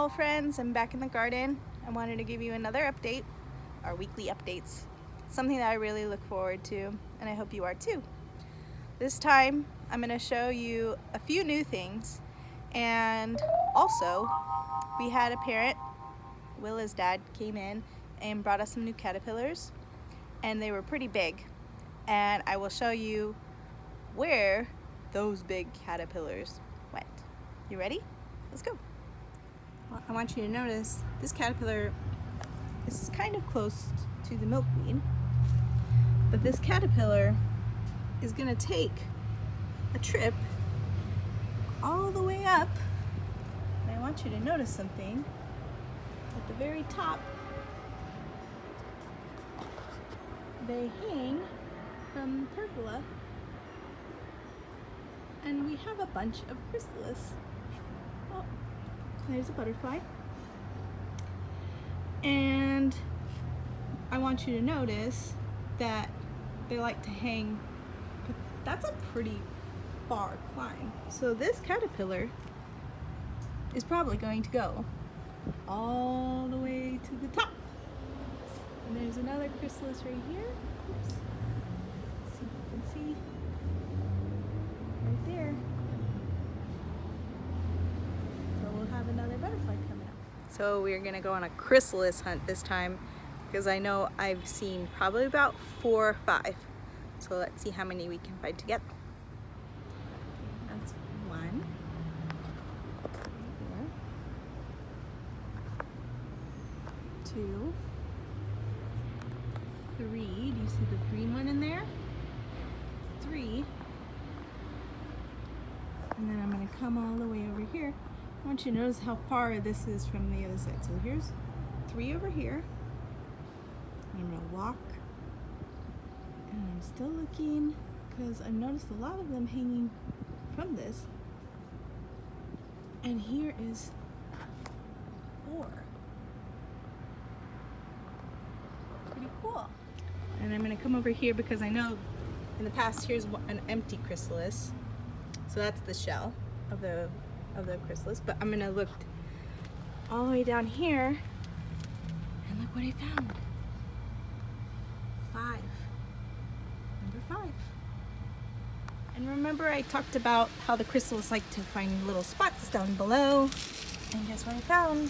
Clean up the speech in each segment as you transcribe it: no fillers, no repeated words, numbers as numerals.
Hello friends, I'm back in the garden. I wanted to give you another update, our weekly updates, something that I really look forward to, and I hope you are too. This time I'm going to show you a few new things, and also we had a parent, Willa's dad, came in and brought us some new caterpillars, and they were pretty big, and I will show you where those big caterpillars went. You ready? Let's go. Well, I want you to notice this caterpillar is kind of close to the milkweed, but this caterpillar is going to take a trip all the way up, and I want you to notice something at the very top. They hang from pergola, and we have a bunch of chrysalis. Oh, there's a butterfly. And I want you to notice that they like to hang, but that's a pretty far climb. So this caterpillar is probably going to go all the way to the top. And there's another chrysalis right here. Oops. Let's see if you can see. Right there. So we'll have another butterfly coming up. So we're gonna go on a chrysalis hunt this time, because I know I've seen probably about 4 or 5. So let's see how many we can find together. That's 1. Right there. 2. 3. Do you see the green one in there? 3. And then I'm going to come all the way over here. I want you to notice how far this is from the other side. So here's 3 over here. I'm going to walk. And I'm still looking, because I've noticed a lot of them hanging from this. And here is 4. Pretty cool. And I'm going to come over here because I know in the past here's an empty chrysalis. So that's the shell of the chrysalis. But I'm going to look all the way down here, and look what I found. 5. Number 5. And remember I talked about how the chrysalis like to find little spots down below. And guess what I found?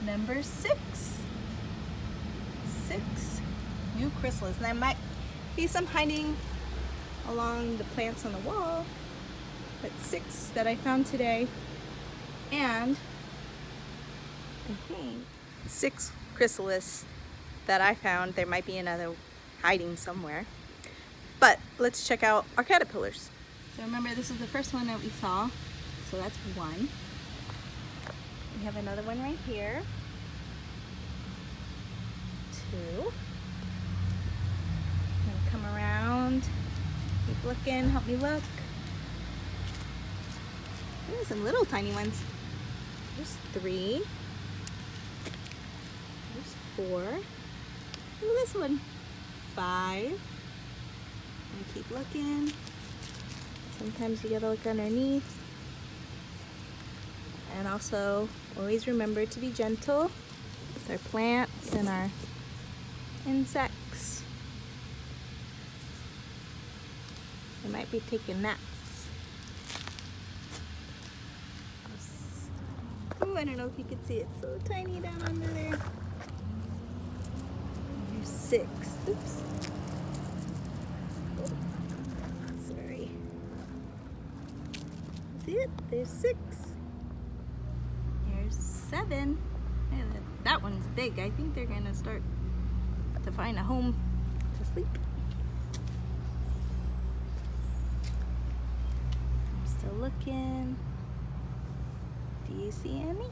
Number 6. 6 new chrysalis. And there might be some hiding along the plants on the wall, but 6 that I found today. And I think 6 chrysalis that I found. There might be another hiding somewhere, but let's check out our caterpillars. So remember, this is the first one that we saw, so that's 1. We have another one right here. 2. I'm gonna come around, keep looking, help me look. There's some little tiny ones. There's 3. There's 4. Look at this one. 5. And keep looking. Sometimes you gotta look underneath. And also, always remember to be gentle with our plants and our insects. They might be taking naps. Oh, I don't know if you can see it. So tiny down under there. There's 6. Oops. Oh, sorry. See it? There's 6. There's 7. And that one's big. I think they're gonna start to find a home to sleep. I'm still looking. Do you see any?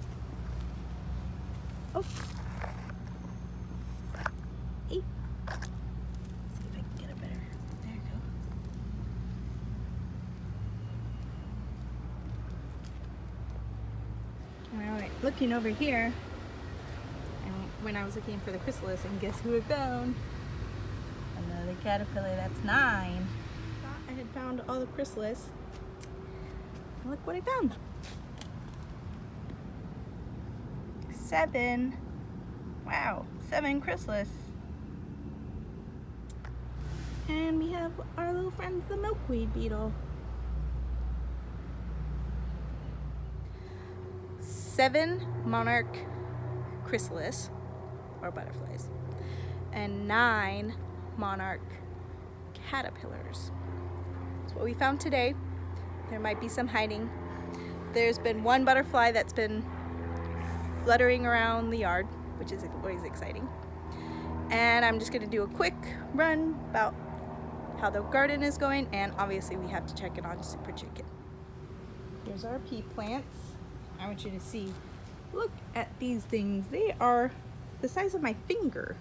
Oh. 8. See if I can get it better. There you go. Alright, looking over here, and when I was looking for the chrysalis, and guess who I found? Another caterpillar. That's 9. I had found all the chrysalis. And look what I found. 7. Wow, 7 chrysalis. And we have our little friend, the milkweed beetle. 7 monarch chrysalis, or butterflies, and 9 monarch caterpillars. That's what we found today. There might be some hiding. There's been one butterfly that's been fluttering around the yard, which is always exciting. And I'm just gonna do a quick run about how the garden is going, and obviously we have to check in on Super Chicken. Here's our pea plants. I want you to see, look at these things. They are the size of my finger.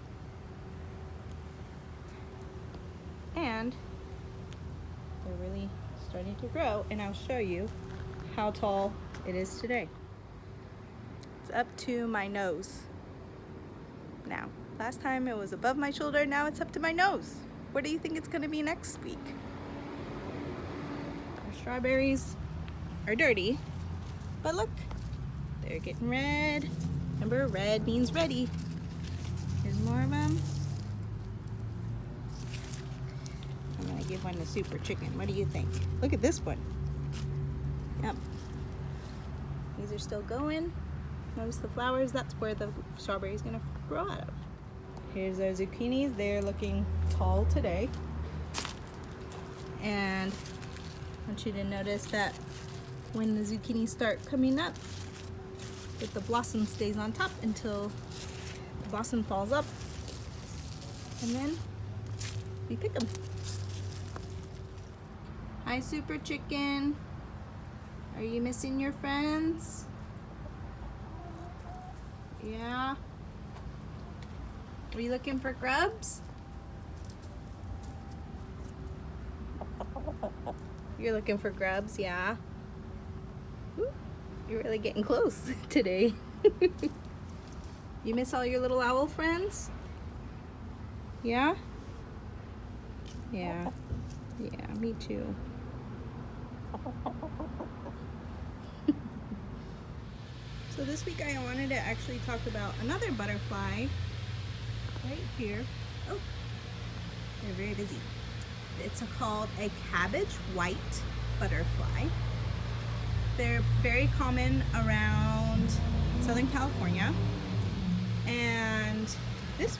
And they're really starting to grow, and I'll show you how tall it is today. It's up to my nose now. Last time it was above my shoulder, now it's up to my nose. What do you think it's gonna be next week? Our strawberries are dirty, but look, they're getting red. Remember, red means ready. Here's more of them. I'm gonna give one to Super Chicken. What do you think? Look at this one. Yep. These are still going. Notice the flowers, that's where the strawberry is gonna grow out of. Here's our zucchinis. They're looking tall today. And I want you to notice that when the zucchinis start coming up, that the blossom stays on top until the blossom falls up, and then we pick them. Hi, Super Chicken. Are you missing your friends? Yeah? Are you looking for grubs? You're looking for grubs, yeah? Ooh, you're really getting close today. You miss all your little owl friends? Yeah? Yeah. Yeah, me too. So this week I wanted to actually talk about another butterfly right here. Oh, they're very busy. It's called a cabbage white butterfly. They're very common around Southern California. And this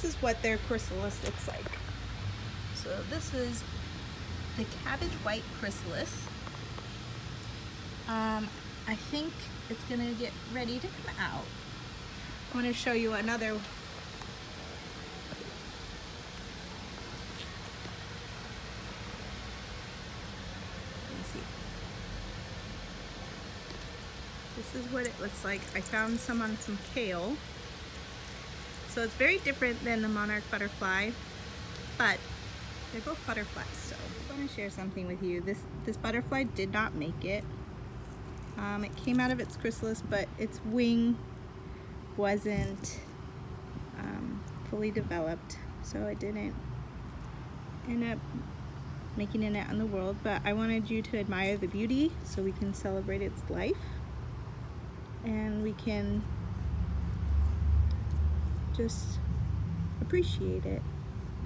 is what their chrysalis looks like. So this is the cabbage white chrysalis. I think it's gonna get ready to come out. I want to show you another. Let me see. This is what it looks like. I found some on some kale. So it's very different than the monarch butterfly, but they're both butterflies. So I want to share something with you. This butterfly did not make it. It came out of its chrysalis, but its wing wasn't fully developed, so it didn't end up making it out in the world. But I wanted you to admire the beauty so we can celebrate its life, and we can just appreciate it,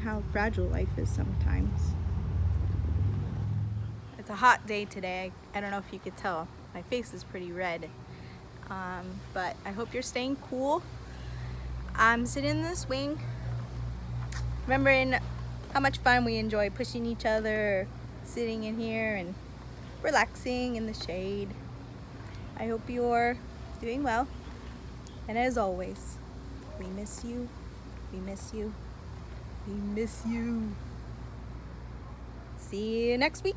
how fragile life is sometimes. It's a hot day today. I don't know if you could tell. My face is pretty red. But I hope you're staying cool. I'm sitting in the swing, remembering how much fun we enjoy pushing each other, sitting in here and relaxing in the shade. I hope you're doing well. And as always, we miss you, we miss you, we miss you. See you next week.